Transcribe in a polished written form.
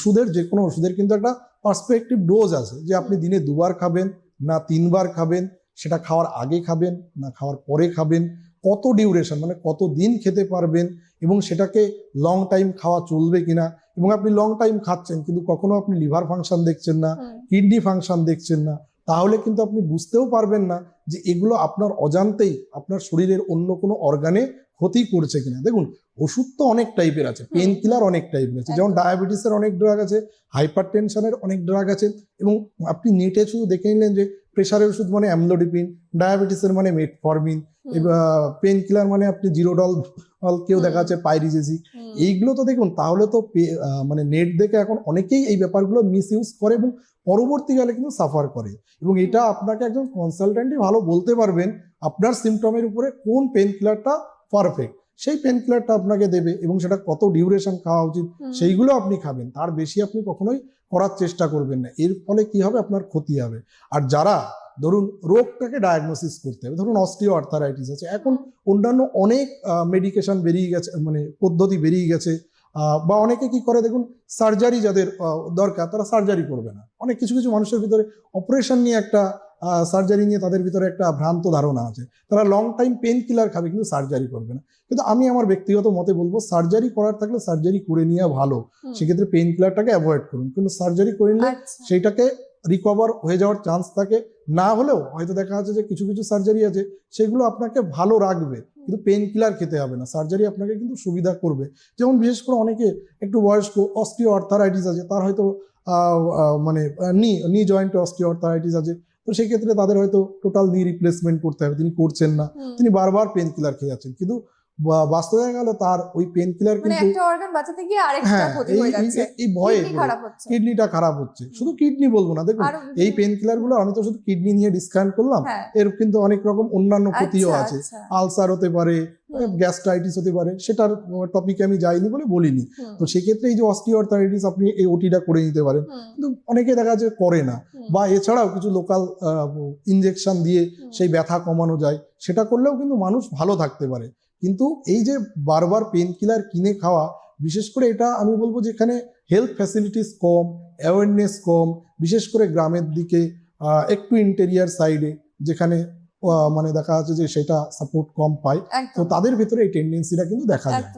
ওষুধের যে কোনো ওষুধের কিন্তু একটা পার্সপেক্টিভ ডোজ আছে, যে আপনি দিনে 2 বার খাবেন না 3 বার খাবেন, সেটা খাওয়ার আগে খাবেন না খাওয়ার পরে খাবেন, কত ডিউরেশন মানে কত দিন খেতে পারবেন, এবং সেটাকে লং টাইম খাওয়া চলবে কিনা। এবং আপনি লং টাইম খাচ্ছেন কিন্তু কখনো আপনি লিভার ফাংশন দেখছেন না, কিডনি ফাংশন দেখছেন না, তাহলে কিন্তু আপনি বুঝতেও পারবেন না যে এগুলো আপনার অজান্তেই আপনার শরীরের অন্য কোনো অর্গানে ক্ষতি করছে কিনা। দেখুন, ওষুধ তো অনেক টাইপের আছে, পেন কিলার অনেক টাইপের আছে, যেমন ডায়াবেটিসের অনেক ড্রাগ আছে, হাইপার টেনশনের অনেক ড্রাগ আছে। এবং আপনি নেটে শুধু দেখে নিলেন যে প্রেশারের ওষুধ মানে অ্যামলোডিপিন, ডায়াবেটিসের মানে মেটফরমিন, পেন কিলার মানে আপনি জিরোডল, কেউ দেখা যাচ্ছে পাইরিজেসিক। এইগুলো তো দেখুন, তাহলে তো মানে নেট দেখে এখন অনেকেই এই ব্যাপারগুলো মিস ইউজ করে এবং পরবর্তীকালে কিন্তু সাফার করে। এবং এটা আপনাকে একজন কনসালটেন্টই ভালো বলতে পারবেন আপনার সিমটমের উপরে কোন পেন কিলারটা পারফেক্ট, সেই পেন কিলারটা আপনাকে দেবে এবং সেটা কত ডিউরেশন খাওয়া উচিত সেইগুলো আপনি খাবেন, তার বেশি আপনি কখনোই করার চেষ্টা করবেন না। এর ফলে কি হবে, আপনার ক্ষতি হবে। আর যারা ধরুন রোগটাকে ডায়াগনোসিস করতে হবে, ধরুন অস্টিও আর্থারাইটিস আছে, এখন অন্যান্য অনেক মেডিকেশন বেরিয়ে গেছে, মানে পদ্ধতি বেরিয়ে গেছে, বা অনেকে কি করে দেখুন, সার্জারি যাদের দরকার তারা সার্জারি করবে না। অনেক কিছু কিছু মানুষের ভিতরে অপারেশন নিয়ে একটা সার্জারি নিয়ে তাদের ভিতরে একটা ভ্রান্ত ধারণা আছে, তারা লং টাইম পেন কিলার খাবে কিন্তু সার্জারি করবে না। কিন্তু আমি আমার ব্যক্তিগত মতে বলবো, সার্জারি করার থাকলে সার্জারি করে নেওয়া ভালো, সেক্ষেত্রে পেন কিলারটাকে অ্যাভয়েড করুন। কিন্তু সার্জারি করে নিলে সেইটাকে রিকভার হয়ে যাওয়ার চান্স থাকে, না হলেও হয়তো দেখা যাচ্ছে যে কিছু কিছু সার্জারি আছে সেগুলো আপনাকে ভালো রাখবে, কিন্তু পেন কিলার খেতে হবে না, সার্জারি আপনাকে কিন্তু সুবিধা করবে। যেমন বিশেষ করে অনেকে একটু বয়স্ক অস্টিও আর্থারাইটিস আছে, তার হয়তো মানে নি জয়েন্টে অস্টিও আর্থারাইটিস আছে, তো সেই ক্ষেত্রে তাদের হয়তো টোটাল নি রিপ্লেসমেন্ট করতে হবে, তিনি করছেন না, তিনি বারবার পেন কিলার খেয়ে যাচ্ছেন, কিন্তু বাস্তবে গেল তার ওই পেন কিলার কিন্তু একটা অর্গান বাঁচাতে গিয়ে আরেকটা ক্ষতি হয়ে যাচ্ছে, এই ভয়ে কিডনিটা খারাপ হচ্ছে। শুধু কিডনি বলবো না, দেখুন এই পেন কিলার গুলো আমি তো শুধু কিডনি নিয়ে ডিসকাউন্ট করলাম, এর কিন্তু অনেক রকম অন্যান্য ক্ষতিও আছে, আলসার হতে পারে, গ্যাস্ট্রাইটিস হতে পারে, সেটার টপিকে আমি যাইনি বলে বলিনি। তো সেক্ষেত্রে এই যে অস্টিও আর্থারাইটিস আপনি এই ওটিটা করে নিতে পারেন, কিন্তু অনেকে দেখা যায় করে না, বা এছাড়াও কিছু লোকাল ইনজেকশন দিয়ে সেই ব্যথা কমানো যায়, সেটা করলেও কিন্তু মানুষ ভালো থাকতে পারে। কিন্তু এই যে বারবার পেন কিলার কিনে খাওয়া, বিশেষ করে এটা আমি বলবো যেখানে হেলথ ফ্যাসিলিটিস কম, অ্যাওয়ারনেস কম, বিশেষ করে গ্রামের দিকে, একটু ইন্টেরিয়ার সাইডে যেখানে মানে দেখা যাচ্ছে যে সেটা সাপোর্ট কম পায়, তো তাদের ভিতরে এই টেন্ডেন্সিটা কিন্তু দেখা যায়।